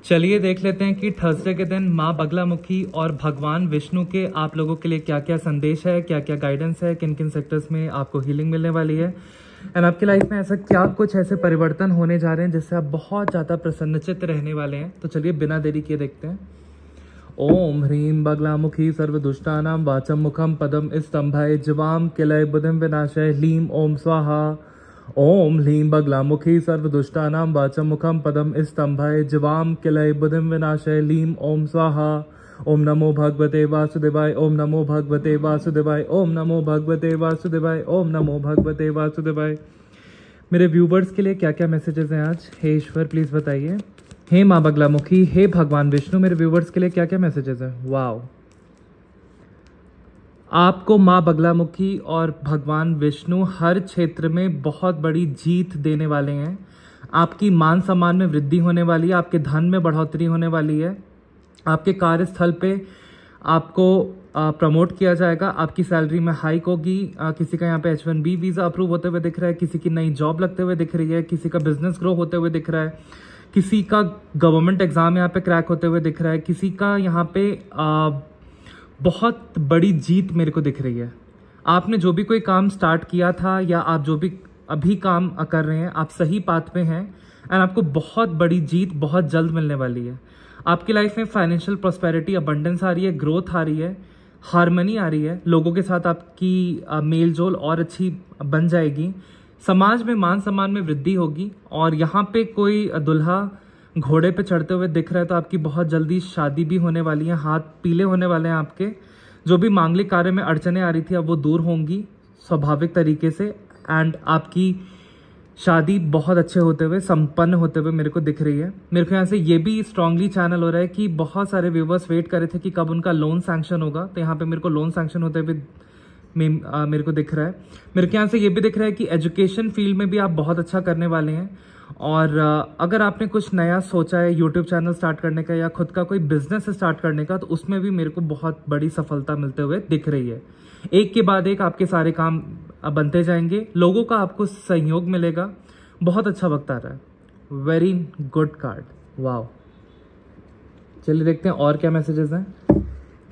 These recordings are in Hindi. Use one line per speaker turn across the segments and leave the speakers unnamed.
चलिए देख लेते हैं कि थर्सडे के दिन माँ बगलामुखी और भगवान विष्णु के आप लोगों के लिए क्या क्या संदेश है, क्या क्या गाइडेंस है, किन किन सेक्टर्स में आपको हीलिंग मिलने वाली है एंड आपकी लाइफ में ऐसा क्या कुछ ऐसे परिवर्तन होने जा रहे हैं जिससे आप बहुत ज़्यादा प्रसन्नचित्त रहने वाले हैं। तो चलिए बिना देरी किए देखते हैं। ओम ह्रीं बगलामुखी सर्वदुष्टानां वाचम मुखम पदम स्तंभाय जवाम किलय बुधिम विनाशय ह्लीं ओम स्वाहा। ओम ह्लीं बगलामुखी सर्वदुष्टानां वाचम मुखम पदम स्तंभाय जवाम किलय बुधिम विनाशय ह्लीं ओम स्वाहा। ओम नमो भगवते वासुदेवाय। ओम नमो भगवते वासुदेवाय। ओम नमो भगवते वासुदेवाय। ओम नमो भगवते वासुदेवाय। मेरे व्यूवर्स के लिए क्या क्या मैसेजेस हैं आज? हे ईश्वर प्लीज बताइए। हे माँ बगलामुखी, हे भगवान विष्णु, मेरे व्यूवर्स के लिए क्या क्या मैसेजेस हैं? वाओ, आपको माँ बगलामुखी और भगवान विष्णु हर क्षेत्र में बहुत बड़ी जीत देने वाले हैं। आपकी मान सम्मान में वृद्धि होने वाली है, आपके धन में बढ़ोतरी होने वाली है, आपके कार्यस्थल पे आपको प्रमोट किया जाएगा, आपकी सैलरी में हाइक होगी। किसी का यहाँ पे H1B वीज़ा अप्रूव होते हुए दिख रहा है, किसी की नई जॉब लगते हुए दिख रही है, किसी का बिजनेस ग्रो होते हुए दिख रहा है, किसी का गवर्नमेंट एग्जाम यहाँ पे क्रैक होते हुए दिख रहा है, किसी का यहाँ पे बहुत बड़ी जीत मेरे को दिख रही है। आपने जो भी कोई काम स्टार्ट किया था या आप जो भी अभी काम कर रहे हैं, आप सही पाथ पे हैं एंड आपको बहुत बड़ी जीत बहुत जल्द मिलने वाली है। आपकी लाइफ में फाइनेंशियल प्रॉस्पेरिटी, अबंडेंस आ रही है, ग्रोथ आ रही है, हार्मनी आ रही है, लोगों के साथ आपकी मेल जोल और अच्छी बन जाएगी, समाज में मान सम्मान में वृद्धि होगी। और यहाँ पे कोई दुल्हा घोड़े पे चढ़ते हुए दिख रहा है तो आपकी बहुत जल्दी शादी भी होने वाली है, हाथ पीले होने वाले हैं आपके। जो भी मांगलिक कार्य में अड़चने आ रही थी अब वो दूर होंगी स्वाभाविक तरीके से एंड आपकी शादी बहुत अच्छे होते हुए, संपन्न होते हुए मेरे को दिख रही है। मेरे को यहाँ से ये भी स्ट्रांगली चैनल हो रहा है कि बहुत सारे व्यूवर्स वेट कर रहे थे कि कब उनका लोन सैंक्शन होगा, तो यहाँ पे मेरे को लोन सैंक्शन होते हुए मेरे को दिख रहा है। मेरे को यहाँ से ये भी दिख रहा है कि एजुकेशन फील्ड में भी आप बहुत अच्छा करने वाले हैं। और अगर आपने कुछ नया सोचा है यूट्यूब चैनल स्टार्ट करने का या खुद का कोई बिजनेस स्टार्ट करने का, तो उसमें भी मेरे को बहुत बड़ी सफलता मिलते हुए दिख रही है। एक के बाद एक आपके सारे काम बनते जाएंगे, लोगों का आपको सहयोग मिलेगा। बहुत अच्छा वक्त आ रहा है, वेरी गुड कार्ड, वाओ। चलिए देखते हैं और क्या मैसेजेस हैं।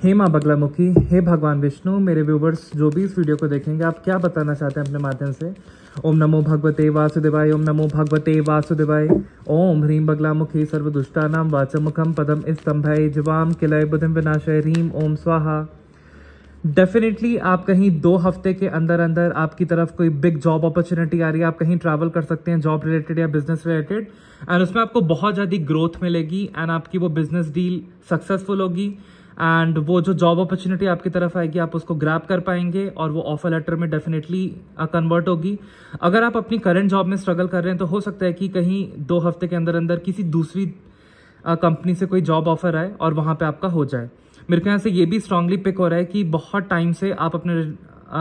हे माँ बगलामुखी, हे भगवान विष्णु, मेरे व्यूवर्स जो भी इस वीडियो को देखेंगे आप क्या बताना चाहते हैं अपने माध्यम से? ओम नमो भगवते वासुदेवाय। ओम नमो भगवते वासुदेवाय। ओम ह्रीं बगलामुखी सर्वदुष्टानां वाचमुखम पदम स्तंभाय जवाम किलय बुधिम विनाशय ह्रीं ओम स्वाहा। डेफिनेटली आप कहीं 2 हफ्ते के अंदर अंदर आपकी तरफ कोई बिग जॉब अपॉर्चुनिटी आ रही है, आप कहीं ट्रैवल कर सकते हैं जॉब रिलेटेड या बिजनेस रिलेटेड एंड उसमें आपको बहुत ज़्यादा ग्रोथ मिलेगी एंड आपकी वो बिजनेस डील सक्सेसफुल होगी एंड वो जो जॉब अपॉर्चुनिटी आपकी तरफ आएगी आप उसको ग्रैब कर पाएंगे और वो ऑफर लेटर में डेफिनेटली कन्वर्ट होगी। अगर आप अपनी करंट जॉब में स्ट्रगल कर रहे हैं तो हो सकता है कि कहीं 2 हफ्ते के अंदर अंदर किसी दूसरी कंपनी से कोई जॉब ऑफर आए और वहां पे आपका हो जाए। मेरे को यहाँ से ये भी स्ट्रांगली पिक हो रहा है कि बहुत टाइम से आप अपने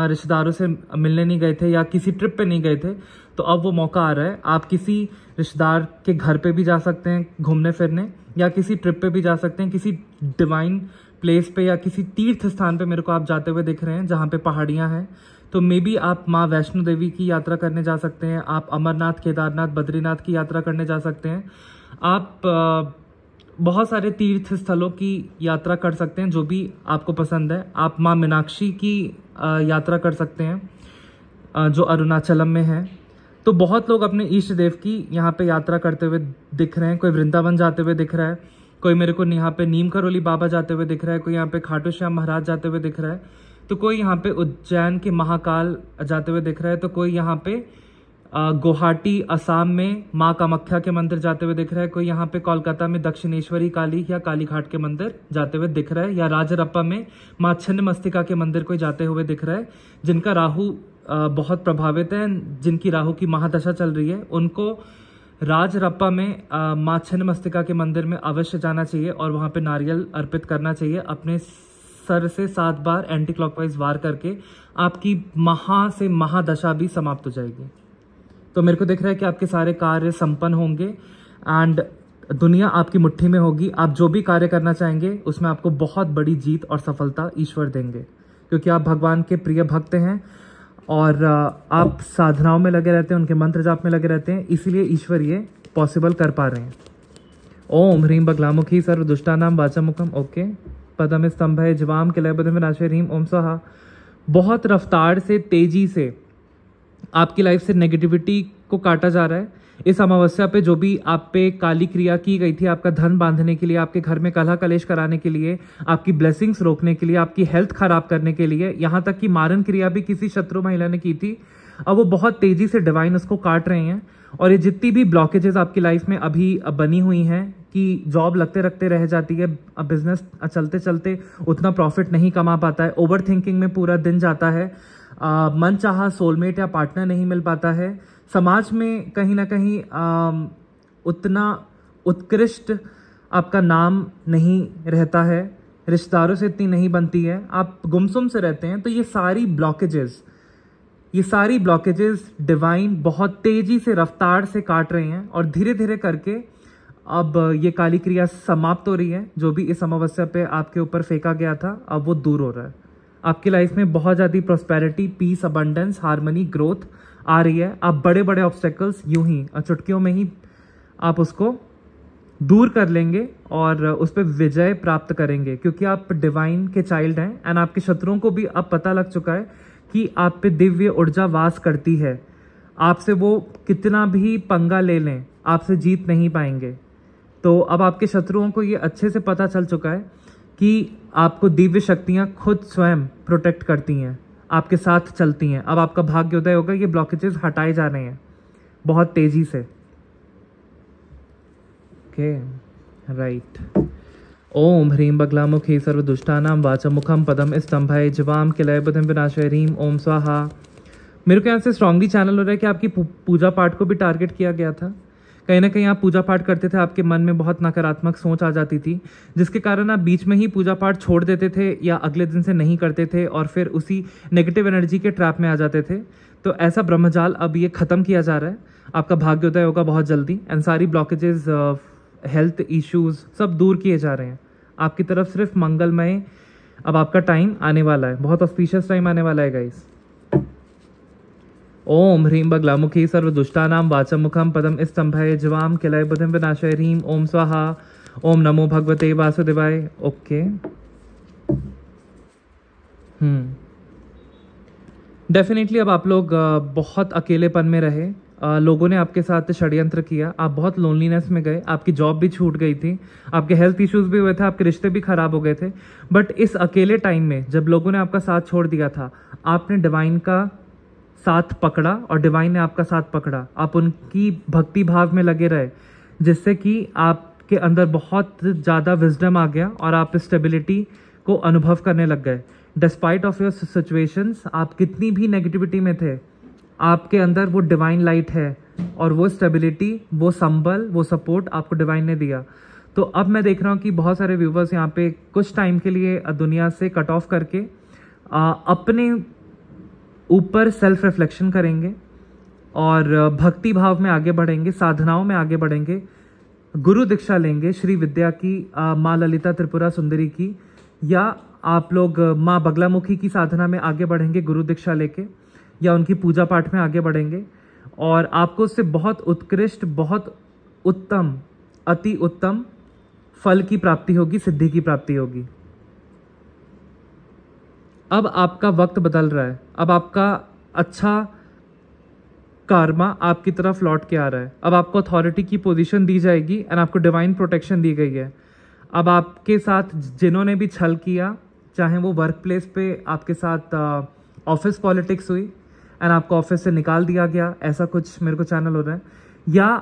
रिश्तेदारों से मिलने नहीं गए थे या किसी ट्रिप पे नहीं गए थे, तो अब वो मौका आ रहा है। आप किसी रिश्तेदार के घर पे भी जा सकते हैं घूमने फिरने या किसी ट्रिप पे भी जा सकते हैं, किसी डिवाइन प्लेस पे या किसी तीर्थ स्थान पे मेरे को आप जाते हुए दिख रहे हैं जहाँ पे पहाड़ियाँ हैं। तो मे बी आप माँ वैष्णो देवी की यात्रा करने जा सकते हैं, आप अमरनाथ, केदारनाथ, बद्रीनाथ की यात्रा करने जा सकते हैं, आप बहुत सारे तीर्थ स्थलों की यात्रा कर सकते हैं जो भी आपको पसंद है। आप माँ मीनाक्षी की यात्रा कर सकते हैं जो अरुणाचलम में है। तो बहुत लोग अपने इष्ट देव की यहाँ पे यात्रा करते हुए दिख रहे हैं। कोई वृंदावन जाते हुए दिख रहा है, कोई मेरे को यहाँ पे नीम करोली बाबा जाते हुए दिख रहा है, कोई यहाँ पे खाटू श्याम महाराज जाते हुए दिख रहा है, तो कोई यहाँ पे उज्जैन के महाकाल जाते हुए दिख रहा है, तो कोई यहाँ पे गुवाहाटी असम में माँ कामाख्या के मंदिर जाते हुए दिख रहा है, कोई यहाँ पे कोलकाता में दक्षिणेश्वरी काली या काली घाट के मंदिर जाते हुए दिख रहा है, या राजरप्पा में माँ छिन्नमस्तिका के मंदिर कोई जाते हुए दिख रहा है। जिनका राहु बहुत प्रभावित है, जिनकी राहु की महादशा चल रही है, उनको राजरप्पा में माँ छिन्नमस्तिका के मंदिर में अवश्य जाना चाहिए और वहाँ पे नारियल अर्पित करना चाहिए। अपने सर से 7 बार एंटी क्लॉकवाइज वार करके आपकी महा से महादशा भी समाप्त हो जाएगी। तो मेरे को दिख रहा है कि आपके सारे कार्य संपन्न होंगे एंड दुनिया आपकी मुट्ठी में होगी। आप जो भी कार्य करना चाहेंगे उसमें आपको बहुत बड़ी जीत और सफलता ईश्वर देंगे, क्योंकि आप भगवान के प्रिय भक्त हैं और आप साधनाओं में लगे रहते हैं, उनके मंत्र जाप में लगे रहते हैं, इसीलिए ईश्वर ये पॉसिबल कर पा रहे हैं। ओम ह्रीं बगलामुखी सर्वदुष्टानां वाचमुखम। ओके। पदम स्तंभय जवाम किलय बुधम विनाशय ह्रीं ओम स्वाहा। बहुत रफ्तार से, तेजी से आपकी लाइफ से नेगेटिविटी को काटा जा रहा है। इस अमावस्या पे जो भी आप पे काली क्रिया की गई थी, आपका धन बांधने के लिए, आपके घर में कलह कलेश कराने के लिए, आपकी ब्लेसिंग्स रोकने के लिए, आपकी हेल्थ खराब करने के लिए, यहाँ तक कि मारन क्रिया भी किसी शत्रु महिला ने की थी, अब वो बहुत तेजी से डिवाइन उसको काट रहे हैं। और ये जितनी भी ब्लॉकेजेस आपकी लाइफ में अभी बनी हुई हैं कि जॉब लगते रखते रह जाती है, अब बिजनेस चलते चलते उतना प्रॉफिट नहीं कमा पाता है, ओवर थिंकिंग में पूरा दिन जाता है, मन चाहा सोलमेट या पार्टनर नहीं मिल पाता है, समाज में कहीं ना कहीं उतना उत्कृष्ट आपका नाम नहीं रहता है, रिश्तेदारों से इतनी नहीं बनती है, आप गुमसुम से रहते हैं। तो ये सारी ब्लॉकेजेस डिवाइन बहुत तेजी से, रफ्तार से काट रहे हैं और धीरे धीरे करके अब ये काली क्रिया समाप्त हो रही है। जो भी इस अमावस्या पे आपके ऊपर फेंका गया था, अब वो दूर हो रहा है। आपकी लाइफ में बहुत ज़्यादा prosperity, peace, abundance, harmony, growth आ रही है। आप बड़े बड़े ऑब्स्टेकल्स यूं ही चुटकियों में ही आप उसको दूर कर लेंगे और उस पर विजय प्राप्त करेंगे, क्योंकि आप डिवाइन के चाइल्ड हैं। एंड आपके शत्रुओं को भी अब पता लग चुका है कि आप पे दिव्य ऊर्जा वास करती है। आपसे वो कितना भी पंगा ले लें, आपसे जीत नहीं पाएंगे। तो अब आपके शत्रुओं को ये अच्छे से पता चल चुका है कि आपको दिव्य शक्तियां खुद स्वयं प्रोटेक्ट करती हैं, आपके साथ चलती हैं। अब आपका भाग्योदय होगा। ये ब्लॉकेजेस हटाए जा रहे हैं बहुत तेजी से। Okay, right. ओम ह्रीं बगलामुखी सर्वदुष्टानां वाचमुखम पदम स्तंभय जवाम किलय बुधम विनाशय ह्रीं ओम स्वाहा। मेरे को यहाँ से स्ट्रांगली चैनल हो रहा है कि आपकी पूजा पाठ को भी टारगेट किया गया था। कहीं ना कहीं आप पूजा पाठ करते थे, आपके मन में बहुत नकारात्मक सोच आ जाती थी, जिसके कारण आप बीच में ही पूजा पाठ छोड़ देते थे या अगले दिन से नहीं करते थे और फिर उसी नेगेटिव एनर्जी के ट्रैप में आ जाते थे। तो ऐसा ब्रह्मजाल अब ये ख़त्म किया जा रहा है। आपका भाग्योदय होगा बहुत जल्दी एंड सारी ब्लॉकेजेस, हेल्थ इश्यूज सब दूर किए जा रहे हैं। आपकी तरफ सिर्फ मंगलमय अब आपका टाइम आने वाला है, बहुत ऑस्पिशियस टाइम आने वाला है गाइस। ओम ह्रीं बगलामुखी सर्वदुष्टानां वाचमुखम पदम स्तंभय जवाम किलय बुधम विनाशय ह्रीं ओम स्वाहा। ओम नमो भगवते वासुदेवाय। ओके। डेफिनेटली अब आप लोग बहुत अकेलेपन में रहे, लोगों ने आपके साथ षड्यंत्र किया, आप बहुत लोनलीनेस में गए, आपकी जॉब भी छूट गई थी, आपके हेल्थ इश्यूज भी हुए थे, आपके रिश्ते भी खराब हो गए थे। बट इस अकेले टाइम में जब लोगों ने आपका साथ छोड़ दिया था, आपने डिवाइन का साथ पकड़ा और डिवाइन ने आपका साथ पकड़ा। आप उनकी भक्ति भाव में लगे रहे, जिससे कि आपके अंदर बहुत ज़्यादा विजडम आ गया और आप स्टेबिलिटी को अनुभव करने लग गए। डिस्पाइट ऑफ योर सिचुएशंस, आप कितनी भी नेगेटिविटी में थे, आपके अंदर वो डिवाइन लाइट है और वो स्टेबिलिटी, वो संबल, वो सपोर्ट आपको डिवाइन ने दिया। तो अब मैं देख रहा हूँ कि बहुत सारे व्यूवर्स यहाँ पे कुछ टाइम के लिए दुनिया से कट ऑफ करके अपने ऊपर सेल्फ रिफ्लेक्शन करेंगे और भक्ति भाव में आगे बढ़ेंगे, साधनाओं में आगे बढ़ेंगे, गुरु दीक्षा लेंगे श्री विद्या की, माँ ललिता त्रिपुरा सुंदरी की, या आप लोग माँ बगलामुखी की साधना में आगे बढ़ेंगे गुरु दीक्षा लेके, या उनकी पूजा पाठ में आगे बढ़ेंगे और आपको उससे बहुत उत्कृष्ट, बहुत उत्तम, अति उत्तम फल की प्राप्ति होगी, सिद्धि की प्राप्ति होगी। अब आपका वक्त बदल रहा है, अब आपका अच्छा कार्मा आपकी तरफ लौट के आ रहा है। अब आपको अथॉरिटी की पोजीशन दी जाएगी एंड आपको डिवाइन प्रोटेक्शन दी गई है। अब आपके साथ जिन्होंने भी छल किया, चाहे वो वर्क प्लेस पे आपके साथ ऑफिस पॉलिटिक्स हुई एंड आपको ऑफिस से निकाल दिया गया, ऐसा कुछ मेरे को चैनल हो रहा है, या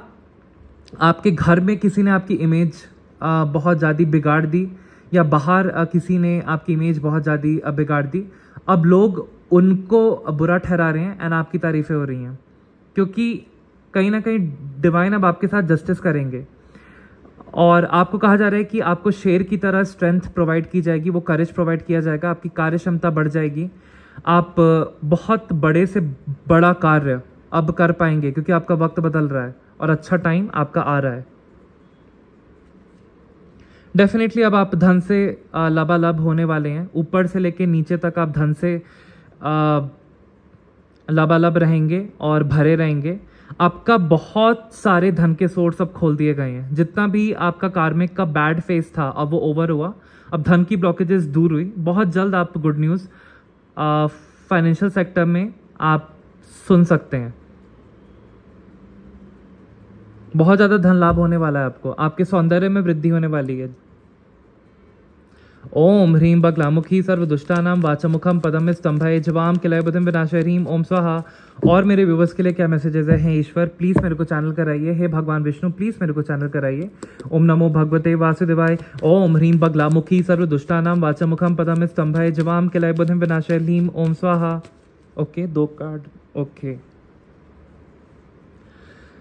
आपके घर में किसी ने आपकी इमेज बहुत ज़्यादा बिगाड़ दी, या बाहर किसी ने आपकी इमेज बहुत ज़्यादा बिगाड़ दी। अब लोग उनको बुरा ठहरा रहे हैं एंड आपकी तारीफ़ें हो रही हैं, क्योंकि कहीं ना कहीं डिवाइन अब आपके साथ जस्टिस करेंगे और आपको कहा जा रहा है कि आपको शेर की तरह स्ट्रेंथ प्रोवाइड की जाएगी, वो करेज प्रोवाइड किया जाएगा, आपकी कार्य क्षमता बढ़ जाएगी, आप बहुत बड़े से बड़ा कार्य अब कर पाएंगे, क्योंकि आपका वक्त बदल रहा है और अच्छा टाइम आपका आ रहा है। डेफिनेटली अब आप धन से लबालब होने वाले हैं, ऊपर से लेके नीचे तक आप धन से लबालब रहेंगे और भरे रहेंगे। आपका बहुत सारे धन के सोर्स अब खोल दिए गए हैं। जितना भी आपका कार्मिक का बैड फेस था अब वो ओवर हुआ, अब धन की ब्लॉकेजेस दूर हुई। बहुत जल्द आप गुड न्यूज़ फाइनेंशियल सेक्टर में आप सुन सकते हैं। बहुत ज़्यादा धन लाभ होने वाला है आपको, आपके सौंदर्य में वृद्धि होने वाली है। ओम ह्रीं बगलामुखी सर्वदुष्टानां वाचमुखम पदम स्तंभय जवाम किलय बुधिम विनाशय ह्रीं ओम स्वाहा। और मेरे व्यूवर्स के लिए क्या मैसेजेस हैं? ईश्वर प्लीज़ मेरे को चैनल कराइए। हे भगवान विष्णु प्लीज़ मेरे को चैनल कराइए। ओम नमो भगवते वासुदेवाय। ओम ह्रीं बगलामुखी सर्वदुष्टानां वाचमुखम पदम स्तंभय जवाम किलय बुधिम विनाशय ह्रीं ओम स्वाहा। Okay, 2 card. ओके,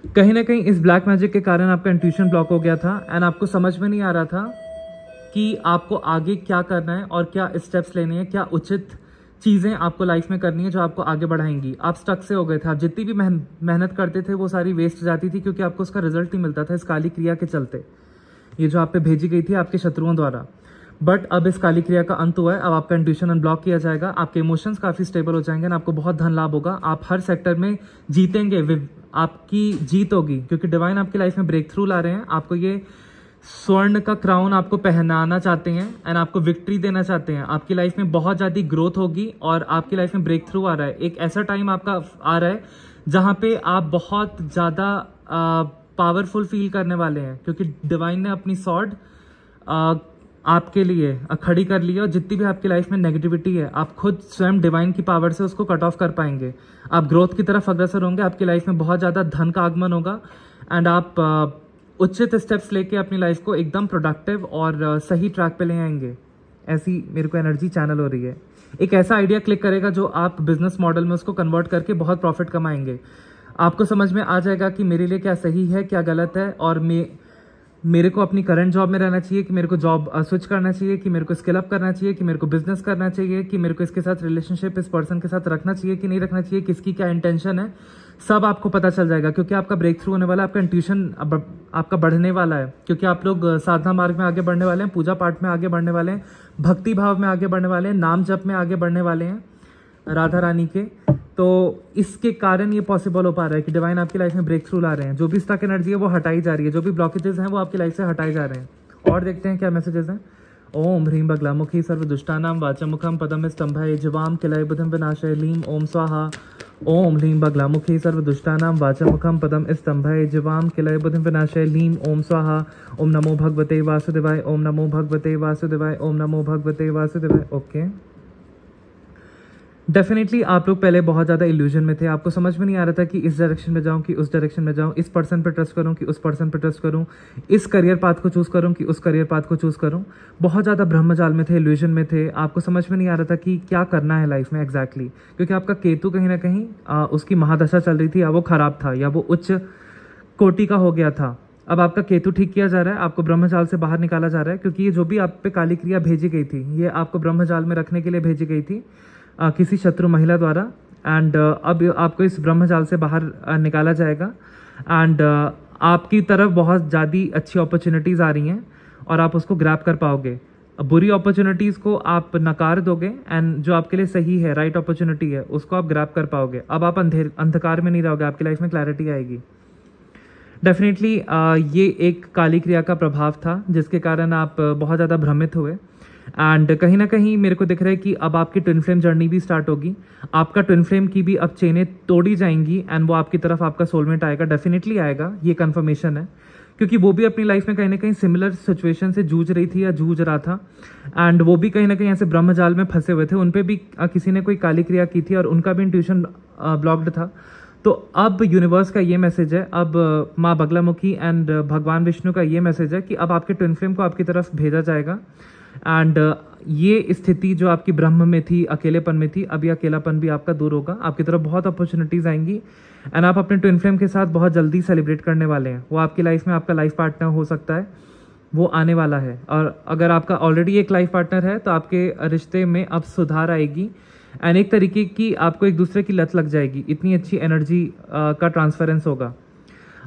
कहीं ना कहीं इस ब्लैक मैजिक के कारण आपका इंट्यूशन ब्लॉक हो गया था एंड आपको समझ में नहीं आ रहा था कि आपको आगे क्या करना है और क्या स्टेप्स लेने हैं, क्या उचित चीज़ें आपको लाइफ में करनी है जो आपको आगे बढ़ाएंगी। आप स्टक से हो गए थे, आप जितनी भी मेहनत करते थे वो सारी वेस्ट जाती थी क्योंकि आपको उसका रिजल्ट नहीं मिलता था इस काली क्रिया के चलते, ये जो आप पे भेजी गई थी आपके शत्रुओं द्वारा। बट अब इस काली क्रिया का अंत हुआ है, अब आपका इंट्यूशन अनब्लॉक किया जाएगा, आपके इमोशंस काफ़ी स्टेबल हो जाएंगे और आपको बहुत धन लाभ होगा। आप हर सेक्टर में जीतेंगे, आपकी जीत होगी क्योंकि डिवाइन आपकी लाइफ में ब्रेक थ्रू ला रहे हैं। आपको ये स्वर्ण का क्राउन आपको पहनाना चाहते हैं एंड आपको विक्ट्री देना चाहते हैं। आपकी लाइफ में बहुत ज़्यादा ग्रोथ होगी और आपकी लाइफ में ब्रेक थ्रू आ रहा है। एक ऐसा टाइम आपका आ रहा है जहाँ पे आप बहुत ज़्यादा पावरफुल फील करने वाले हैं क्योंकि डिवाइन ने अपनी सॉर्ड आपके लिए खड़ी कर ली है और जितनी भी आपकी लाइफ में नेगेटिविटी है आप खुद स्वयं डिवाइन की पावर से उसको कट ऑफ कर पाएंगे। आप ग्रोथ की तरफ अग्रसर होंगे, आपकी लाइफ में बहुत ज़्यादा धन का आगमन होगा एंड आप उचित स्टेप्स लेके अपनी लाइफ को एकदम प्रोडक्टिव और सही ट्रैक पे ले आएंगे। ऐसी मेरे को एनर्जी चैनल हो रही है। एक ऐसा आइडिया क्लिक करेगा जो आप बिजनेस मॉडल में उसको कन्वर्ट करके बहुत प्रॉफिट कमाएंगे। आपको समझ में आ जाएगा कि मेरे लिए क्या सही है क्या गलत है और मेरे को अपनी करंट जॉब में रहना चाहिए कि मेरे को जॉब स्विच करना चाहिए कि मेरे को स्किल अप करना चाहिए कि मेरे को बिजनेस करना चाहिए कि मेरे को इसके साथ रिलेशनशिप इस पर्सन के साथ रखना चाहिए कि नहीं रखना चाहिए, किसकी क्या इंटेंशन है, सब आपको पता चल जाएगा क्योंकि आपका ब्रेक थ्रू होने वाला है। आपका इंट्यूशन आपका बढ़ने वाला है क्योंकि आप लोग साधना मार्ग में आगे बढ़ने वाले हैं, पूजा पाठ में आगे बढ़ने वाले हैं, भक्ति भाव में आगे बढ़ने वाले हैं, नाम जप में आगे बढ़ने वाले हैं राधा रानी के। तो इसके कारण ये पॉसिबल हो पा रहा है कि डिवाइन आपकी लाइफ में ब्रेक थ्रू ला रहे हैं। जो भी स्टक एनर्जी है वो हटाई जा रही है, जो भी ब्लॉकेजेस हैं वो आपकी लाइफ से हटाए जा रहे हैं। और देखते हैं क्या मैसेजेस हैं। ओम ह्रीं बगलामुखी सर्वदुष्टानां वाचमुखम पदम स्तंभय जवाम किलय बुधिम विनाशय ह्रीं ओम स्वाहा। ओम ह्रीं बगलामुखी सर्वदुष्टानां वाचमुखम पदम स्तंभय जवाम किलय बुधिम विनाशय ह्रीं ओम स्वाहा। ओम नमो भगवते वासुदेवाय। ओम नमो भगवते वासुदेवाय। ओम नमो भगवते वासुदेवाय। ओके, डेफिनेटली आप लोग पहले बहुत ज़्यादा इल्यूजन में थे, आपको समझ में नहीं आ रहा था कि इस डायरेक्शन में जाऊं कि उस डायरेक्शन में जाऊं, इस पर्सन पर ट्रस्ट करूं कि उस पर्सन पर ट्रस्ट करूं, इस करियर पाथ को चूज़ करूं कि उस करियर पाथ को चूज़ करूं। बहुत ज़्यादा ब्रह्मजाल में थे, इल्यूजन में थे, आपको समझ में नहीं आ रहा था कि क्या करना है लाइफ में एग्जैक्टली क्योंकि आपका केतु कहीं ना कहीं उसकी महादशा चल रही थी, या वो खराब था या वो उच्च कोटि का हो गया था। अब आपका केतु ठीक किया जा रहा है, आपको ब्रह्मजाल से बाहर निकाला जा रहा है क्योंकि ये जो भी आप पे काली क्रिया भेजी गई थी ये आपको ब्रह्मजाल में रखने के लिए भेजी गई थी किसी शत्रु महिला द्वारा एंड अब आपको इस ब्रह्मजाल से बाहर निकाला जाएगा एंड आपकी तरफ बहुत ज़्यादा अच्छी अपॉर्चुनिटीज़ आ रही हैं और आप उसको ग्रैब कर पाओगे। बुरी अपॉर्चुनिटीज़ को आप नकार दोगे एंड जो आपके लिए सही है, राइट अपॉर्चुनिटी है, उसको आप ग्रैब कर पाओगे। अब आप अंधकार में नहीं रहोगे, आपकी लाइफ में क्लैरिटी आएगी। डेफिनेटली ये एक काली क्रिया का प्रभाव था जिसके कारण आप बहुत ज़्यादा भ्रमित हुए एंड कहीं ना कहीं मेरे को दिख रहा है कि अब आपकी ट्विन फ्लेम जर्नी भी स्टार्ट होगी। आपका ट्विन फ्लेम की भी अब चेनें तोड़ी जाएंगी एंड वो आपकी तरफ आपका सोलमेट आएगा, डेफिनेटली आएगा, ये कंफर्मेशन है क्योंकि वो भी अपनी लाइफ में कहीं ना कहीं सिमिलर सिचुएशन से जूझ रही थी या जूझ रहा था एंड वो भी कहीं ना कहीं ऐसे ब्रह्मजाल में फंसे हुए थे। उन पर भी किसी ने कोई काली क्रिया की थी और उनका भी इंट्यूशन ब्लॉक्ड था। तो अब यूनिवर्स का ये मैसेज है, अब माँ बगलामुखी एंड भगवान विष्णु का ये मैसेज है कि अब आपके ट्विन फ्लेम को आपकी तरफ भेजा जाएगा एंड ये स्थिति जो आपकी ब्रह्म में थी, अकेलेपन में थी, अब ये अकेलापन भी आपका दूर होगा, आपकी तरफ बहुत अपॉर्चुनिटीज़ आएंगी एंड आप अपने ट्विन फ्लेम के साथ बहुत जल्दी सेलिब्रेट करने वाले हैं। वो आपकी लाइफ में आपका लाइफ पार्टनर हो सकता है, वो आने वाला है। और अगर आपका ऑलरेडी एक लाइफ पार्टनर है तो आपके रिश्ते में अब सुधार आएगी एंड एक तरीके की आपको एक दूसरे की लत लग जाएगी, इतनी अच्छी एनर्जी का ट्रांसफरेंस होगा।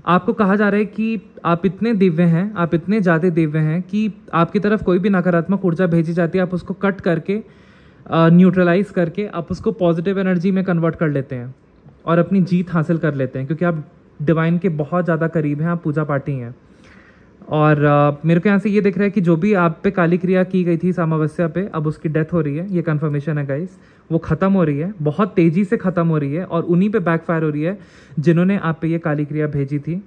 आपको कहा जा रहा है कि आप इतने दिव्य हैं, आप इतने ज़्यादा दिव्य हैं कि आपकी तरफ कोई भी नकारात्मक ऊर्जा भेजी जाती है आप उसको कट करके न्यूट्रलाइज करके आप उसको पॉजिटिव एनर्जी में कन्वर्ट कर लेते हैं और अपनी जीत हासिल कर लेते हैं क्योंकि आप डिवाइन के बहुत ज़्यादा करीब हैं, आप पूजा पाठी हैं। और मेरे को यहाँ से ये दिख रहा है कि जो भी आप पे काली क्रिया की गई थी अमावस्या पे, अब उसकी डेथ हो रही है, ये कंफर्मेशन है गाइस। वो ख़त्म हो रही है, बहुत तेज़ी से ख़त्म हो रही है, और उन्हीं पे बैकफायर हो रही है जिन्होंने आप पे ये काली क्रिया भेजी थी।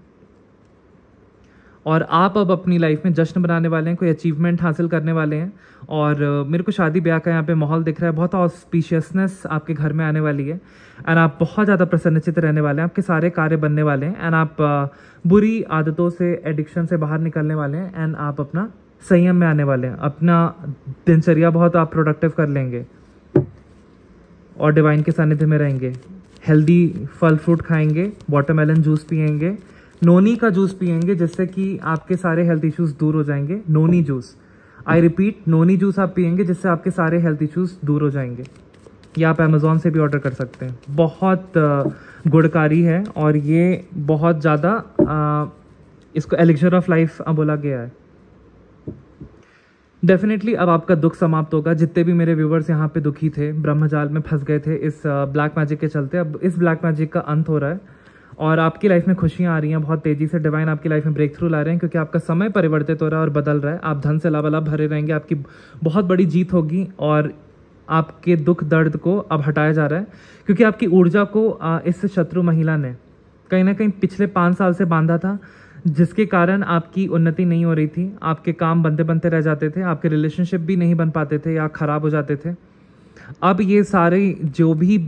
और आप अब अपनी लाइफ में जश्न बनाने वाले हैं, कोई अचीवमेंट हासिल करने वाले हैं। और मेरे को शादी ब्याह का यहाँ पे माहौल दिख रहा है, बहुत ऑस्पिशियसनेस आपके घर में आने वाली है। एंड आप बहुत ज़्यादा प्रसन्नचित्त रहने वाले हैं, आपके सारे कार्य बनने वाले हैं। एंड आप बुरी आदतों से, एडिक्शन से बाहर निकलने वाले हैं। एंड आप अपना संयम में आने वाले हैं, अपना दिनचर्या बहुत आप प्रोडक्टिव कर लेंगे और डिवाइन के सानिध्य में रहेंगे। हेल्दी फल फ्रूट खाएंगे, वाटरमेलन जूस पिएंगे, नोनी का जूस पिएंगे, जिससे कि आपके सारे हेल्थ इश्यूज दूर हो जाएंगे। Noni juice, I repeat, noni juice आप पिएंगे जिससे आपके सारे हेल्थ इश्यूज दूर हो जाएंगे। ये आप अमेज़ॉन से भी ऑर्डर कर सकते हैं, बहुत गुणकारी है और ये बहुत ज़्यादा इसको एलिक्सर ऑफ लाइफ बोला गया है। डेफिनेटली अब आपका दुख समाप्त होगा। जितने भी मेरे व्यूवर्स यहाँ पे दुखी थे, ब्रह्मजाल में फंस गए थे इस ब्लैक मैजिक के चलते, अब इस ब्लैक मैजिक का अंत हो रहा है और आपकी लाइफ में खुशियाँ आ रही हैं बहुत तेज़ी से। डिवाइन आपकी लाइफ में ब्रेक थ्रू ला रहे हैं, क्योंकि आपका समय परिवर्तित हो रहा है और बदल रहा है। आप धन से लबालब भरे रहेंगे, आपकी बहुत बड़ी जीत होगी और आपके दुख दर्द को अब हटाया जा रहा है, क्योंकि आपकी ऊर्जा को इस शत्रु महिला ने कहीं ना कहीं पिछले 5 साल से बांधा था, जिसके कारण आपकी उन्नति नहीं हो रही थी। आपके काम बनते बनते रह जाते थे, आपके रिलेशनशिप भी नहीं बन पाते थे या खराब हो जाते थे। अब ये सारे जो भी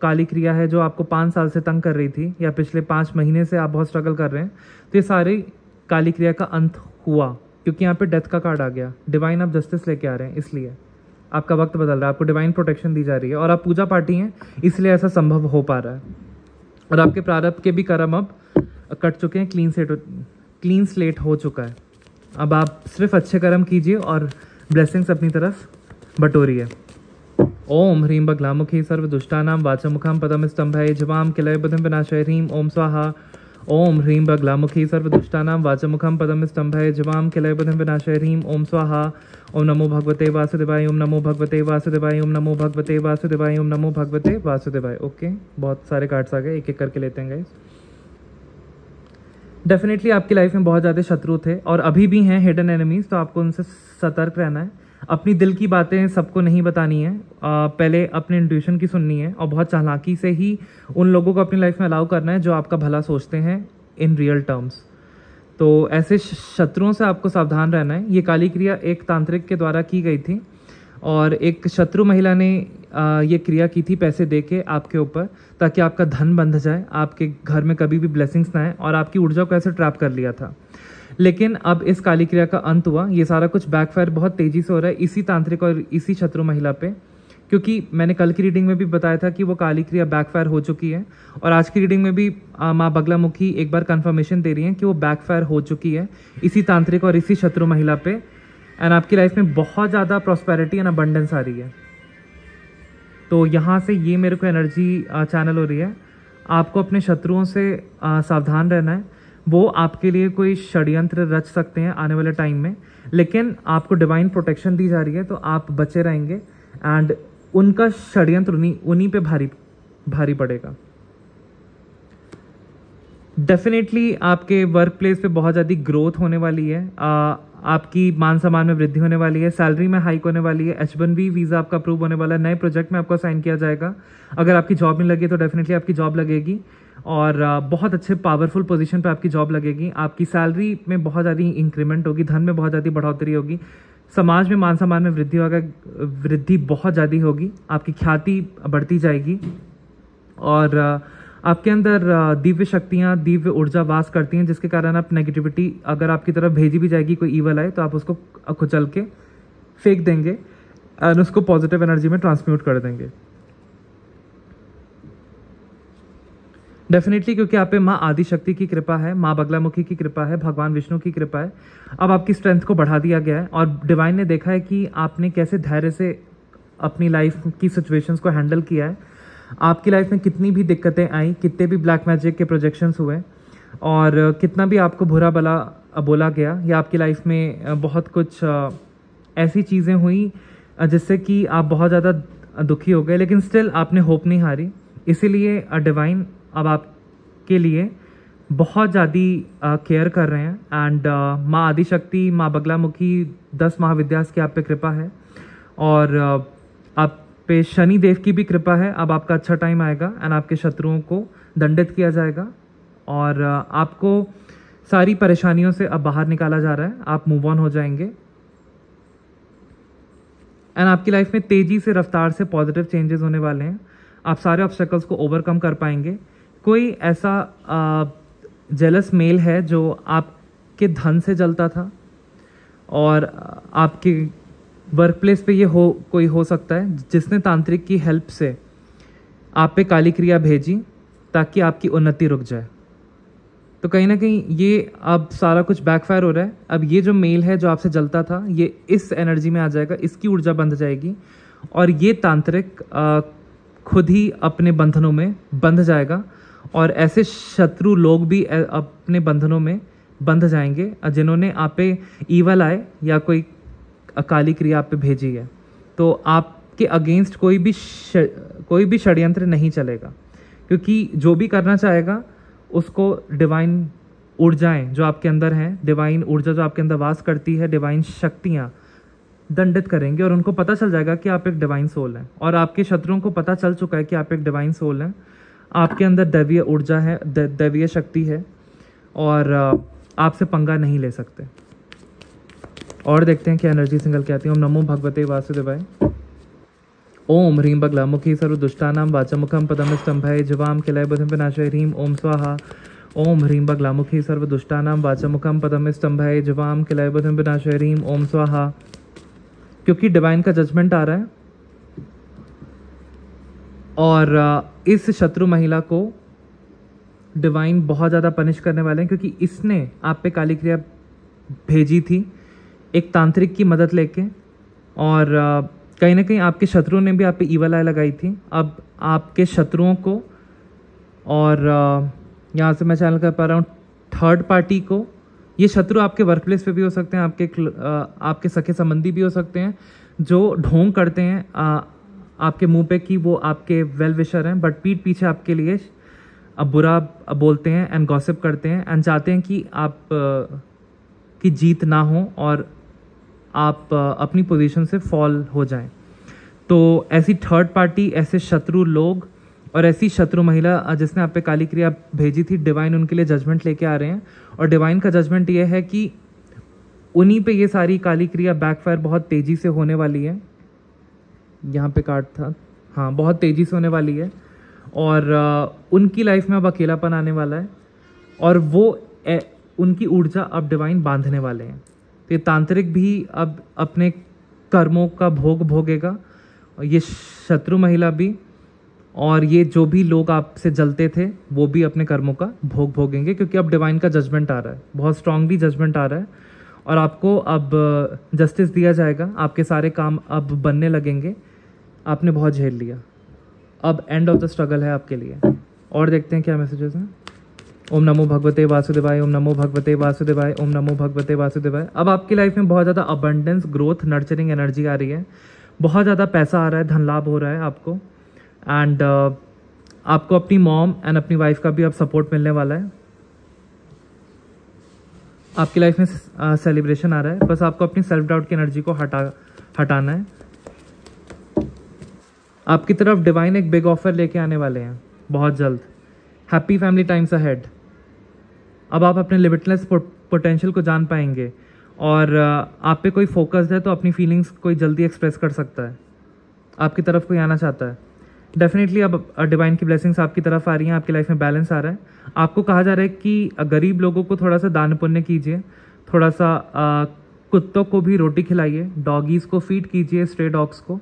काली क्रिया है जो आपको 5 साल से तंग कर रही थी या पिछले 5 महीने से आप बहुत स्ट्रगल कर रहे हैं, तो ये सारी काली क्रिया का अंत हुआ, क्योंकि यहाँ पे डेथ का कार्ड आ गया। डिवाइन अब जस्टिस लेके आ रहे हैं, इसलिए आपका वक्त बदल रहा है, आपको डिवाइन प्रोटेक्शन दी जा रही है और आप पूजा पाठी हैं, इसलिए ऐसा संभव हो पा रहा है। और आपके प्रारब्ध के भी कर्म अब कट चुके हैं, क्लीन स्लेट हो चुका है। अब आप सिर्फ अच्छे कर्म कीजिए और ब्लेसिंग्स अपनी तरफ बटोरिए। ओम ह्रीं बगलामुखी सर्वदुष्टानां वाचमुखां पदमस्तंभये जवाम किलय बुद्धिं विनाशय ह्रीं ओम स्वाहा। ओम ह्रीं बगलामुखी सर्वदुष्टानां वाचमुखां पदमस्तंभये जवाम किलय बुद्धिं विनाशय ह्रीं ओम स्वाहा। ओम नमो भगवते वासुदेवाय, ओम नमो भगवते वासुदेवाय, ओम नमो भगवते वासुदेवाय, ओम नमो भगवते वासुदेवाय। ओके, बहुत सारे कार्ड्स आ गए, एक एक करके लेते हैं गाइस। डेफिनेटली आपकी लाइफ में बहुत ज़्यादा शत्रु थे और अभी भी हैं हिडन एनिमीज, तो आपको उनसे सतर्क रहना है। अपनी दिल की बातें सबको नहीं बतानी है, पहले अपने इंट्यूशन की सुननी है और बहुत चालाकी से ही उन लोगों को अपनी लाइफ में अलाउ करना है जो आपका भला सोचते हैं इन रियल टर्म्स। तो ऐसे शत्रुओं से आपको सावधान रहना है। ये काली क्रिया एक तांत्रिक के द्वारा की गई थी और एक शत्रु महिला ने ये क्रिया की थी पैसे दे के आपके ऊपर, ताकि आपका धन बंध जाए, आपके घर में कभी भी ब्लेसिंग्स ना आए, और आपकी ऊर्जा को ऐसे ट्रैप कर लिया था। लेकिन अब इस काली क्रिया का अंत हुआ, ये सारा कुछ बैकफायर बहुत तेजी से हो रहा है इसी तांत्रिक और इसी शत्रु महिला पे, क्योंकि मैंने कल की रीडिंग में भी बताया था कि वो काली क्रिया बैकफायर हो चुकी है और आज की रीडिंग में भी माँ बगलामुखी एक बार कंफर्मेशन दे रही है कि वो बैकफायर हो चुकी है इसी तांत्रिक और इसी शत्रु महिला पे। एंड आपकी लाइफ में बहुत ज़्यादा प्रॉस्पेरिटी एंड अबंडेंस आ रही है। तो यहाँ से ये मेरे को एनर्जी चैनल हो रही है, आपको अपने शत्रुओं से सावधान रहना है। वो आपके लिए कोई षड्यंत्र रच सकते हैं आने वाले टाइम में, लेकिन आपको डिवाइन प्रोटेक्शन दी जा रही है, तो आप बचे रहेंगे एंड उनका षड्यंत्र उन्हीं पे भारी पड़ेगा। डेफिनेटली आपके वर्क प्लेस पे बहुत ज़्यादा ग्रोथ होने वाली है, आपकी मान सम्मान में वृद्धि होने वाली है, सैलरी में हाइक होने वाली है, H1B वीज़ा आपका अप्रूव होने वाला है, नए प्रोजेक्ट में आपको साइन किया जाएगा। अगर आपकी जॉब नहीं लगी तो डेफिनेटली आपकी जॉब लगेगी और बहुत अच्छे पावरफुल पोजीशन पे आपकी जॉब लगेगी। आपकी सैलरी में बहुत ज़्यादा इंक्रीमेंट होगी, धन में बहुत ज़्यादा बढ़ोतरी होगी, समाज में मान सम्मान में वृद्धि बहुत ज़्यादा होगी, आपकी ख्याति बढ़ती जाएगी और आपके अंदर दिव्य शक्तियाँ, दिव्य ऊर्जा वास करती हैं, जिसके कारण आप नेगेटिविटी अगर आपकी तरफ भेजी भी जाएगी, कोई ईवल आए, तो आप उसको कुचल के फेंक देंगे और उसको पॉजिटिव एनर्जी में ट्रांसम्यूट कर देंगे। डेफिनेटली, क्योंकि आप पे माँ आदि शक्ति की कृपा है, माँ बगलामुखी की कृपा है, भगवान विष्णु की कृपा है। अब आपकी स्ट्रेंथ को बढ़ा दिया गया है और डिवाइन ने देखा है कि आपने कैसे धैर्य से अपनी लाइफ की सिचुएशंस को हैंडल किया है। आपकी लाइफ में कितनी भी दिक्कतें आई, कितने भी ब्लैक मैजिक के प्रोजेक्शंस हुए और कितना भी आपको बुरा भला बोला गया, या आपकी लाइफ में बहुत कुछ ऐसी चीज़ें हुई जिससे कि आप बहुत ज़्यादा दुखी हो गए, लेकिन स्टिल आपने होप नहीं हारी। इसीलिए डिवाइन अब आपके लिए बहुत ज़्यादा केयर कर रहे हैं। एंड माँ आदिशक्ति, माँ बगलामुखी, 10 महाविद्यास की आप पे कृपा है और आप पे शनि देव की भी कृपा है। अब आपका अच्छा टाइम आएगा एंड आपके शत्रुओं को दंडित किया जाएगा और आपको सारी परेशानियों से अब बाहर निकाला जा रहा है। आप मूव ऑन हो जाएंगे एंड आपकी लाइफ में तेज़ी से, रफ्तार से पॉजिटिव चेंजेस होने वाले हैं। आप सारे ऑब्स्टेकल्स को ओवरकम कर पाएंगे। कोई ऐसा जेलस मेल है जो आपके धन से जलता था और आपके वर्क प्लेस पे ये कोई हो सकता है जिसने तांत्रिक की हेल्प से आप पे काली क्रिया भेजी ताकि आपकी उन्नति रुक जाए। तो कहीं ना कहीं ये अब सारा कुछ बैकफायर हो रहा है। अब ये जो मेल है जो आपसे जलता था, ये इस एनर्जी में आ जाएगा, इसकी ऊर्जा बंध जाएगी और ये तांत्रिक खुद ही अपने बंधनों में बंध जाएगा और ऐसे शत्रु लोग भी अपने बंधनों में बंध जाएंगे जिन्होंने आप पे ईवल आए या कोई काली क्रिया आप पे भेजी है। तो आपके अगेंस्ट कोई भी षड्यंत्र नहीं चलेगा, क्योंकि जो भी करना चाहेगा उसको डिवाइन ऊर्जाएं जो आपके अंदर हैं, डिवाइन ऊर्जा जो आपके अंदर वास करती है, डिवाइन शक्तियां दंडित करेंगे और उनको पता चल जाएगा कि आप एक डिवाइन सोल हैं। और आपके शत्रुओं को पता चल चुका है कि आप एक डिवाइन सोल हैं, आपके अंदर दैवीय ऊर्जा है, दैवीय शक्ति है और आपसे पंगा नहीं ले सकते। और देखते हैं क्या एनर्जी सिंगल क्या आती है। ओम नमो भगवते वासुदेवाय। ओम ह्रीं बगलामुखी सर्वदुष्टानां वाचमुखं पदमस्तंभय जिवाम किलय बुधिं विनाशय ह्रीं ओम स्वाहा। ओम ह्रीं बगलामुखी सर्वदुष्टानां वाचमुखं पदमस्तंभय जिवाम किलय बुधिं विनाशय ह्रीं ओम स्वाहा। क्योंकि डिवाइन का जजमेंट आ रहा है और इस शत्रु महिला को डिवाइन बहुत ज़्यादा पनिश करने वाले हैं, क्योंकि इसने आप पे काली क्रिया भेजी थी एक तांत्रिक की मदद लेके और कहीं ना कहीं आपके शत्रुओं ने भी आप पे ईवल आई लगाई थी। अब आपके शत्रुओं को और यहाँ से मैं चैनल कर पा रहा हूँ थर्ड पार्टी को, ये शत्रु आपके वर्क प्लेस पे भी हो सकते हैं, आपके सखे संबंधी भी हो सकते हैं जो ढोंग करते हैं आपके मुंह पे कि वो आपके वेल विशर हैं, बट पीठ पीछे आपके लिए बुरा बोलते हैं एंड गॉसिप करते हैं एंड चाहते हैं कि आप की जीत ना हो और आप अपनी पोजीशन से फॉल हो जाएं। तो ऐसी थर्ड पार्टी, ऐसे शत्रु लोग और ऐसी शत्रु महिला जिसने आप पे काली क्रिया भेजी थी, डिवाइन उनके लिए जजमेंट लेके आ रहे हैं और डिवाइन का जजमेंट ये है कि उन्हीं पे ये सारी काली क्रिया बैकफायर बहुत तेज़ी से होने वाली है। यहाँ पे कार्ड था, हाँ, बहुत तेज़ी से होने वाली है और उनकी लाइफ में अब अकेलापन आने वाला है और वो उनकी ऊर्जा अब डिवाइन बांधने वाले हैं। तो ये तांत्रिक भी अब अपने कर्मों का भोग भोगेगा, ये शत्रु महिला भी, और ये जो भी लोग आपसे जलते थे वो भी अपने कर्मों का भोग भोगेंगे, क्योंकि अब डिवाइन का जजमेंट आ रहा है, बहुत स्ट्रांगली जजमेंट आ रहा है और आपको अब जस्टिस दिया जाएगा। आपके सारे काम अब बनने लगेंगे। आपने बहुत झेल लिया, अब एंड ऑफ द स्ट्रगल है आपके लिए। और देखते हैं क्या मैसेजेस हैं। ओम नमो भगवते वासुदेवाय, ओम नमो भगवते वासुदेवाय, ओम नमो भगवते वासुदेवाय। अब आपकी लाइफ में बहुत ज़्यादा अबंडेंस, ग्रोथ, नर्चरिंग एनर्जी आ रही है, बहुत ज़्यादा पैसा आ रहा है, धन लाभ हो रहा है आपको एंड आपको अपनी मॉम एंड अपनी वाइफ का भी अब सपोर्ट मिलने वाला है। आपकी लाइफ में सेलिब्रेशन आ रहा है, बस आपको अपनी सेल्फ डाउट की एनर्जी को हटाना है। आपकी तरफ डिवाइन एक बिग ऑफर लेके आने वाले हैं बहुत जल्द। Happy family times ahead. अब आप अपने लिमिटलेस पोटेंशियल को जान पाएंगे और आप पे कोई फोकस्ड है तो अपनी फीलिंग्स कोई जल्दी एक्सप्रेस कर सकता है, आपकी तरफ कोई आना चाहता है। डेफिनेटली अब डिवाइन की ब्लेसिंग्स आपकी तरफ आ रही हैं, आपकी लाइफ में बैलेंस आ रहा है। आपको कहा जा रहा है कि गरीब लोगों को थोड़ा सा दान पुण्य कीजिए, थोड़ा सा कुत्तों को भी रोटी खिलाइए, डॉगीज़ को फीड कीजिए, स्ट्रे डॉग्स को,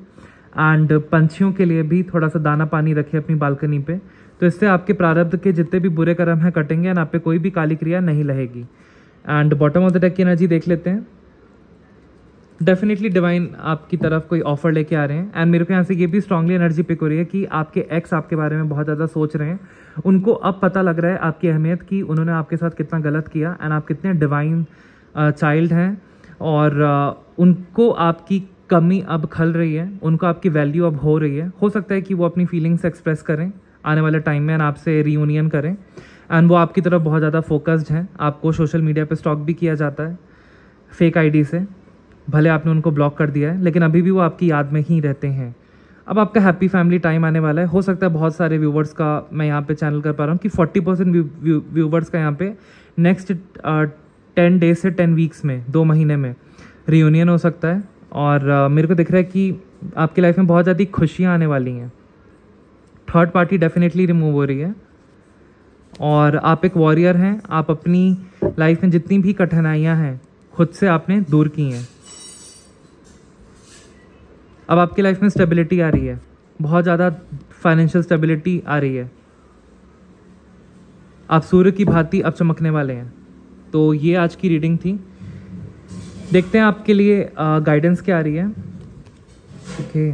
एंड पंछियों के लिए भी थोड़ा सा दाना पानी रखिए अपनी बालकनी पे। तो इससे आपके प्रारब्ध के जितने भी बुरे कर्म हैं कटेंगे एंड आप पे कोई भी काली क्रिया नहीं रहेगी। And bottom of the deck की एनर्जी देख लेते हैं। डेफिनेटली डिवाइन आपकी तरफ कोई ऑफर लेके आ रहे हैं एंड मेरे को यहाँ से ये भी स्ट्रांगली एनर्जी पिक हो रही है कि आपके एक्स आपके बारे में बहुत ज़्यादा सोच रहे हैं। उनको अब पता लग रहा है आपकी अहमियत की, उन्होंने आपके साथ कितना गलत किया एंड आप कितने डिवाइन चाइल्ड हैं और उनको आपकी कमी अब खल रही है, उनको आपकी वैल्यू अब हो रही है। हो सकता है कि वो अपनी फीलिंग्स एक्सप्रेस करें आने वाले टाइम में एंड आपसे रीयूनियन करें एंड वो आपकी तरफ बहुत ज़्यादा फोकस्ड हैं। आपको सोशल मीडिया पे स्टॉक भी किया जाता है फेक आईडी से, भले आपने उनको ब्लॉक कर दिया है, लेकिन अभी भी वो आपकी याद में ही रहते हैं। अब आपका हैप्पी फैमिली टाइम आने वाला है। हो सकता है बहुत सारे व्यूवर्स का मैं यहाँ पे चैनल कर पा रहा हूँ कि 40% व्यूवर्स का यहाँ पे नेक्स्ट 10 डेज से 10 वीक्स में, 2 महीने में रियूनियन हो सकता है। और मेरे को दिख रहा है कि आपकी लाइफ में बहुत ज़्यादा खुशियाँ आने वाली हैं। थर्ड पार्टी डेफिनेटली रिमूव हो रही है और आप एक वॉरियर हैं। आप अपनी लाइफ में जितनी भी कठिनाइयाँ हैं खुद से आपने दूर की हैं। अब आपकी लाइफ में स्टेबिलिटी आ रही है, बहुत ज़्यादा फाइनेंशियल स्टेबिलिटी आ रही है। आप सूर्य की भांति अब चमकने वाले हैं। तो ये आज की रीडिंग थी। देखते हैं आपके लिए गाइडेंस क्या आ रही है। ओके,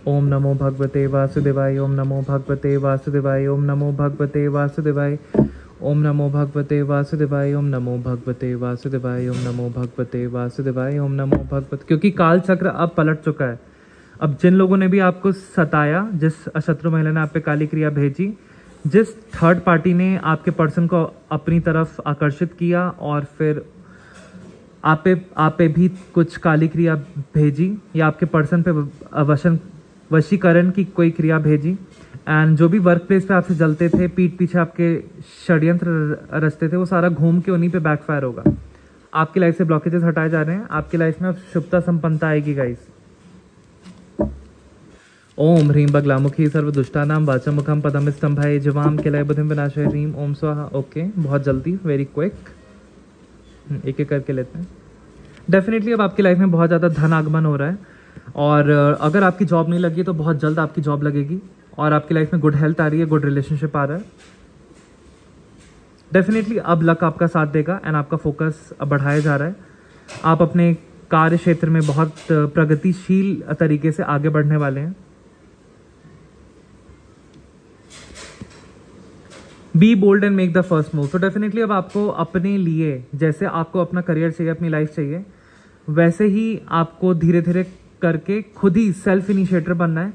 ओम नमो भगवते वासुदेवाय, ओम नमो भगवते वासुदेवाय, ओम नमो भगवते वासुदेवाय, ओम नमो भगवते वासुदेवाय, ओम नमो भगवते वासुदेवाय, ओम नमो भगवते वासुदेवाय, ओम नमो भगवते। क्योंकि काल चक्र अब पलट चुका है। अब जिन लोगों ने भी आपको सताया, जिस अशत्रु महिला ने आप पे काली क्रिया भेजी, जिस थर्ड पार्टी ने आपके पर्सन को अपनी तरफ आकर्षित किया और फिर आप पे भी कुछ काली क्रिया भेजी या आपके पर्सन पे वशीकरण की कोई क्रिया भेजी, एंड जो भी वर्क प्लेस पे आपसे जलते थे, पीठ पीछे आपके षड्यंत्र रचते थे, वो सारा घूम के उन्हीं पे बैकफायर होगा। आपकी लाइफ से ब्लॉकेजेस हटाए जा रहे हैं। आपकी लाइफ में अब शुभता संपन्नता आएगी गाइस। ओम ह्रीं बगलामुखी सर्वदुष्टानां वाचमुखम पदमस्तंभाय जवाम किलय बुद्धिं विनाशाय ह्रीं ओम स्वाहा। ओके, बहुत जल्दी, वेरी क्विक, एक एक करके लेते हैं। डेफिनेटली अब आपकी लाइफ में बहुत ज़्यादा धन आगमन हो रहा है और अगर आपकी जॉब नहीं लगी तो बहुत जल्द आपकी जॉब लगेगी। और आपकी लाइफ में गुड हेल्थ आ रही है, गुड रिलेशनशिप आ रहा है। डेफिनेटली अब लक आपका साथ देगा एंड आपका फोकस अब बढ़ाया जा रहा है। आप अपने कार्य क्षेत्र में बहुत प्रगतिशील तरीके से आगे बढ़ने वाले हैं। Be bold and make the first move. तो डेफिनेटली अब आपको अपने लिए, जैसे आपको अपना करियर चाहिए, अपनी लाइफ चाहिए, वैसे ही आपको धीरे धीरे करके खुद ही सेल्फ इनिशिएटर बनना है,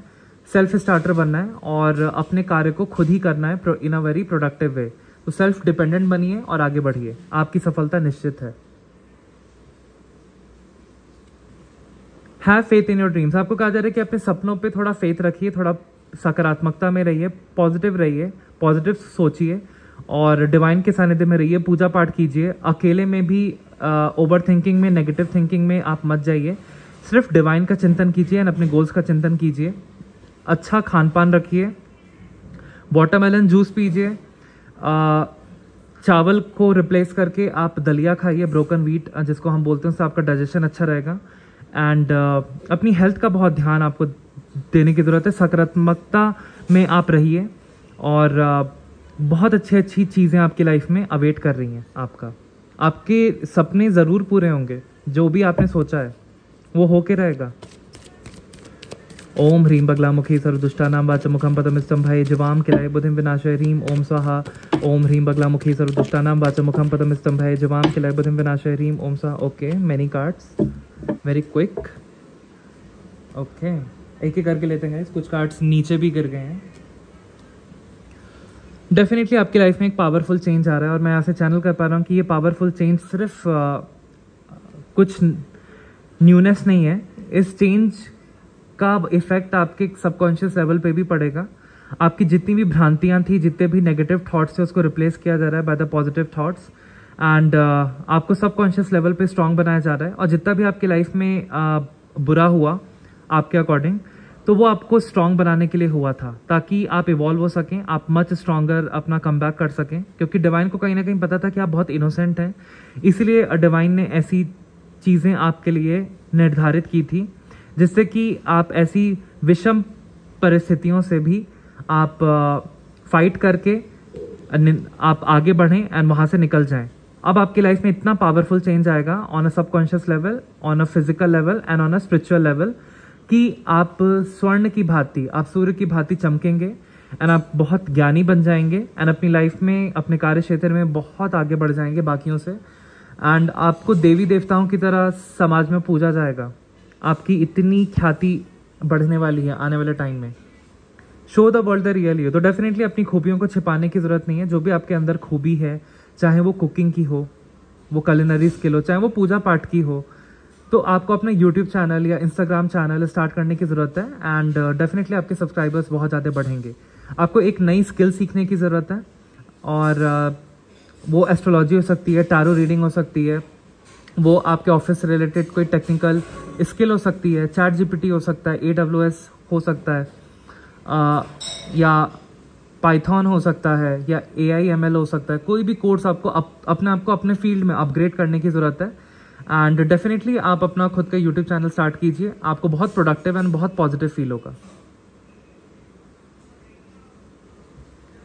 सेल्फ स्टार्टर बनना है और अपने कार्य को खुद ही करना है इन अ वेरी प्रोडक्टिव वे। तो सेल्फ डिपेंडेंट बनिए और आगे बढ़िए, आपकी सफलता निश्चित है। Have faith in your dreams. आपको कहा जा रहा है कि अपने सपनों पे थोड़ा फेथ रखिए, थोड़ा सकारात्मकता में रहिए, पॉजिटिव रहिए, पॉजिटिव सोचिए और डिवाइन के सानिध्य में रहिए, पूजा पाठ कीजिए। अकेले में भी ओवर थिंकिंग में, नेगेटिव थिंकिंग में आप मत जाइए। सिर्फ डिवाइन का चिंतन कीजिए एंड अपने गोल्स का चिंतन कीजिए। अच्छा खान पान रखिए, वाटरमेलन जूस पीजिए, चावल को रिप्लेस करके आप दलिया खाइए, ब्रोकन व्हीट जिसको हम बोलते हैं, उससे आपका डाइजेशन अच्छा रहेगा। एंड अपनी हेल्थ का बहुत ध्यान आपको देने की ज़रूरत है। सकारात्मकता में आप रहिए और बहुत अच्छी चीज़ें आपकी लाइफ में अवेट कर रही हैं। आपके सपने ज़रूर पूरे होंगे, जो भी आपने सोचा है वो होके रहेगा। ओम ह्रीं बगलामुखी सर्वदुष्टानां वाचमुखं पदमस्तंभाय जवाम किलय बुद्धिं विनाशाय ह्रीं ओम स्वाहा। ओम ह्रीं बगलामुखी सर्वदुष्टानां वाचमुखं पदमस्तंभाय जवाम किलय बुद्धिं विनाशाय ह्रीं ओम स्वाहा। Okay, many cards, very quick. Okay, एक एक करके लेते हैं। कुछ कार्ड्स नीचे भी गिर गए हैं। डेफिनेटली आपकी लाइफ में एक पावरफुल चेंज आ रहा है और मैं यहाँ से चैनल कर पा रहा हूँ कि ये पावरफुल चेंज सिर्फ कुछ न्यूनेस नहीं है। इस चेंज का इफेक्ट आपके सबकॉन्शियस लेवल पे भी पड़ेगा। आपकी जितनी भी भ्रांतियां थी, जितने भी नेगेटिव थॉट्स थे, उसको रिप्लेस किया जा रहा है by the positive thoughts and आपको सबकॉन्शियस लेवल पे स्ट्रांग बनाया जा रहा है। और जितना भी आपकी लाइफ में बुरा हुआ आपके अकॉर्डिंग, तो वो आपको स्ट्रांग बनाने के लिए हुआ था, ताकि आप इवॉल्व हो सकें, आप मच स्ट्रांगर अपना कमबैक कर सकें। क्योंकि डिवाइन को कहीं ना कहीं पता था कि आप बहुत इनोसेंट हैं, इसलिए डिवाइन ने ऐसी चीज़ें आपके लिए निर्धारित की थी जिससे कि आप ऐसी विषम परिस्थितियों से भी आप फाइट करके आप आगे बढ़ें एंड वहाँ से निकल जाएं। अब आपकी लाइफ में इतना पावरफुल चेंज आएगा on a subconscious level, on a physical level and on a spiritual level कि आप स्वर्ण की भांति, आप सूर्य की भांति चमकेंगे एंड आप बहुत ज्ञानी बन जाएंगे एंड अपनी लाइफ में, अपने कार्य क्षेत्र में बहुत आगे बढ़ जाएंगे बाकियों से। एंड आपको देवी देवताओं की तरह समाज में पूजा जाएगा। आपकी इतनी ख्याति बढ़ने वाली है आने वाले टाइम में। Show the world the real you. तो डेफिनेटली अपनी खूबियों को छिपाने की ज़रूरत नहीं है। जो भी आपके अंदर खूबी है, चाहे वो कुकिंग की हो, वो कुलिनरी स्किल हो, चाहे वो पूजा पाठ की हो, तो आपको अपना यूट्यूब चैनल या इंस्टाग्राम चैनल स्टार्ट करने की ज़रूरत है एंड डेफिनेटली आपके सब्सक्राइबर्स बहुत ज़्यादा बढ़ेंगे। आपको एक नई स्किल सीखने की ज़रूरत है और वो एस्ट्रोलॉजी हो सकती है, टैरो रीडिंग हो सकती है, वो आपके ऑफिस से रिलेटेड कोई टेक्निकल स्किल हो सकती है, चैट जीपीटी हो सकता है, AWS हो सकता है, या पाइथन हो सकता है, या AI/ML हो सकता है। कोई भी कोर्स आपको अपने आप को अपने फील्ड में अपग्रेड करने की ज़रूरत है एंड डेफिनेटली आप अपना खुद का यूट्यूब चैनल स्टार्ट कीजिए। आपको बहुत प्रोडक्टिव एंड बहुत पॉजिटिव फील होगा।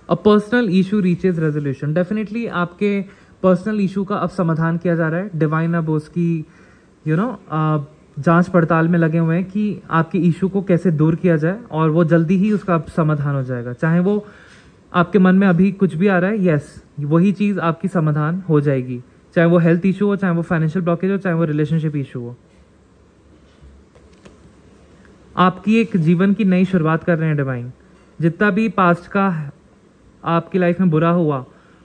A personal issue reaches resolution. Definitely आपके पर्सनल इशू का अब समाधान किया जा रहा है। डिवाइन अब उसकी जांच पड़ताल में लगे हुए हैं कि आपके इशू को कैसे दूर किया जाए और वो जल्दी ही उसका समाधान हो जाएगा। चाहे वो आपके मन में अभी कुछ भी आ रहा है, यस, वही चीज़ आपकी समाधान हो जाएगी। चाहे वो हेल्थ इशू हो, चाहे वो फाइनेंशियल ब्लॉकेज हो, चाहे वो रिलेशनशिप इशू हो। आपकी एक जीवन की नई शुरुआत कर रहे हैं डिवाइन। जितना भी पास्ट का आपकी लाइफ में बुरा हुआ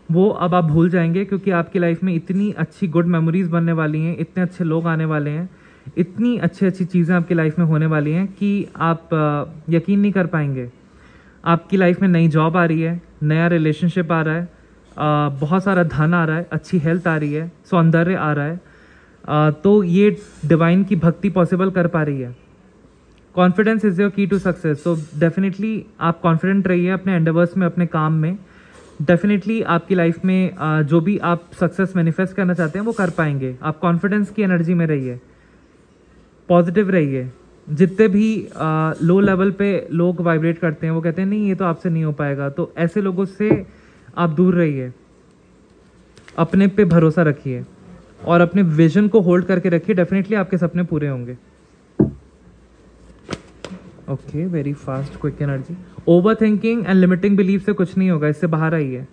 वो अब आप भूल जाएंगे, क्योंकि आपकी लाइफ में इतनी अच्छी गुड मेमोरीज बनने वाली हैं, इतने अच्छे लोग आने वाले हैं, इतनी अच्छी चीज़ें आपकी लाइफ में होने वाली हैं कि आप यकीन नहीं कर पाएंगे। आपकी लाइफ में नई जॉब आ रही है, नया रिलेशनशिप आ रहा है, बहुत सारा धन आ रहा है, अच्छी हेल्थ आ रही है, सौंदर्य आ रहा है, तो ये डिवाइन की भक्ति पॉसिबल कर पा रही है। कॉन्फिडेंस इज योर की टू सक्सेस। तो डेफिनेटली आप कॉन्फिडेंट रहिए अपने एंडेवर्स में, अपने काम में। डेफिनेटली आपकी लाइफ में जो भी आप सक्सेस मैनिफेस्ट करना चाहते हैं वो कर पाएंगे। आप कॉन्फिडेंस की एनर्जी में रहिए, पॉजिटिव रहिए। जितने भी लो लेवल पे लोग वाइब्रेट करते हैं वो कहते हैं नहीं ये तो आपसे नहीं हो पाएगा, तो ऐसे लोगों से आप दूर रहिए। अपने पे भरोसा रखिए और अपने विजन को होल्ड करके रखिए। डेफिनेटली आपके सपने पूरे होंगे। Okay, very fast quick energy. Over thinking and limiting belief से कुछ नहीं होगा, इससे बाहर आइए।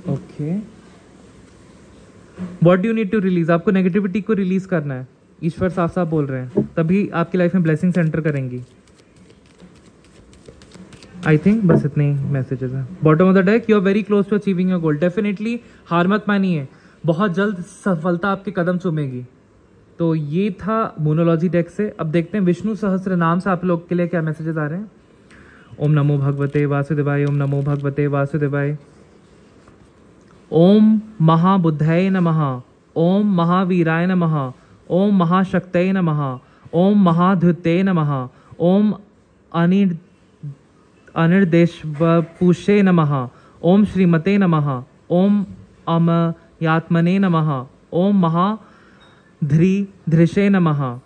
Okay, what do you need to release. आपको नेगेटिविटी को रिलीज करना है। ईश्वर साफ साफ बोल रहे हैं, तभी आपकी लाइफ में ब्लेसिंग एंटर करेंगी। आई थिंक बस इतने ही मैसेजेस हैं। Bottom of the deck, you are very close to achieving your goal. Definitely हार मत मानिए, बहुत जल्द सफलता आपके कदम चूमेगी। तो ये था मोनोलॉजी डेक से। अब देखते हैं विष्णु सहस्त्र नाम से आप लोग के लिए क्या मैसेजेस आ रहे हैं। ओम नमो भगवते वासुदेवाय, ओम नमो भगवते वासुदेवाय। ओम महाबुद्धये नमः, ओम महावीराय नमः, ओम महाशक्तये नमः, ओम महाधुते नमः, ओम अनिर्देशवपुषे नमः, ओम श्रीमते नमः, ओम अमयात्मने नमः, ओम महाधृषे नमः।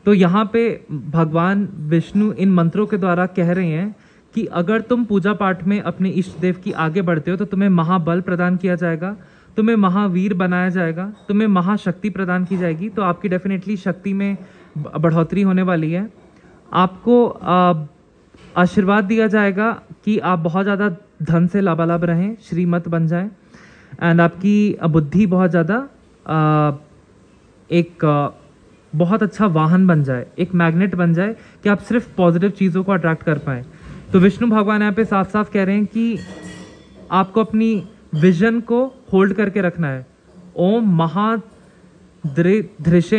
तो यहाँ पे भगवान विष्णु इन मंत्रों के द्वारा कह रहे हैं कि अगर तुम पूजा पाठ में अपने इष्ट देव की आगे बढ़ते हो तो तुम्हें महाबल प्रदान किया जाएगा, तुम्हें महावीर बनाया जाएगा, तुम्हें महाशक्ति प्रदान की जाएगी। तो आपकी डेफिनेटली शक्ति में बढ़ोतरी होने वाली है। आपको आशीर्वाद दिया जाएगा कि आप बहुत ज़्यादा धन से लाभालाभ रहें, श्रीमत बन जाए एंड आपकी बुद्धि बहुत ज़्यादा एक बहुत अच्छा वाहन बन जाए, एक मैग्नेट बन जाए कि आप सिर्फ पॉजिटिव चीज़ों को अट्रैक्ट कर पाएँ। तो विष्णु भगवान यहाँ पे साफ साफ कह रहे हैं कि आपको अपनी विजन को होल्ड करके रखना है। ओम महाधृषे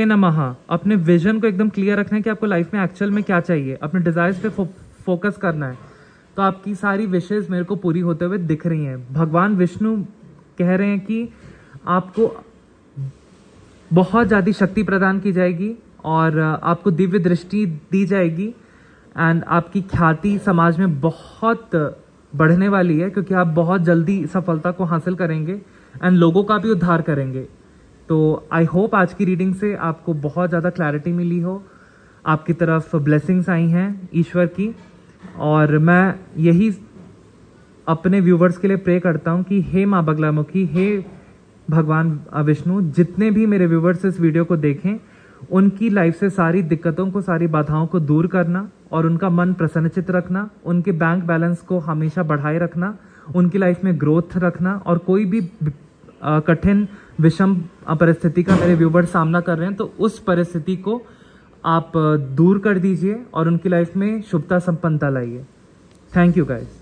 नमः। अपने विजन को एकदम क्लियर रखना है कि आपको लाइफ में एक्चुअल में क्या चाहिए, अपने डिजायर्स पे फोकस करना है। तो आपकी सारी विशेष मेरे को पूरी होते हुए दिख रही हैं। भगवान विष्णु कह रहे हैं कि आपको बहुत ज़्यादा शक्ति प्रदान की जाएगी और आपको दिव्य दृष्टि दी जाएगी एंड आपकी ख्याति समाज में बहुत बढ़ने वाली है, क्योंकि आप बहुत जल्दी सफलता को हासिल करेंगे एंड लोगों का भी उद्धार करेंगे। तो आई होप आज की रीडिंग से आपको बहुत ज़्यादा क्लैरिटी मिली हो, आपकी तरफ ब्लेसिंग्स आई हैं ईश्वर की। और मैं यही अपने व्यूवर्स के लिए प्रे करता हूँ कि हे माँ बगलामुखी, हे भगवान विष्णु, जितने भी मेरे व्यूवर्स इस वीडियो को देखें उनकी लाइफ से सारी दिक्कतों को, सारी बाधाओं को दूर करना और उनका मन प्रसन्नचित रखना, उनके बैंक बैलेंस को हमेशा बढ़ाए रखना, उनकी लाइफ में ग्रोथ रखना। और कोई भी कठिन विषम परिस्थिति का मेरे व्यूवर्स सामना कर रहे हैं तो उस परिस्थिति को आप दूर कर दीजिए और उनकी लाइफ में शुभता संपन्नता लाइए। Thank you guys.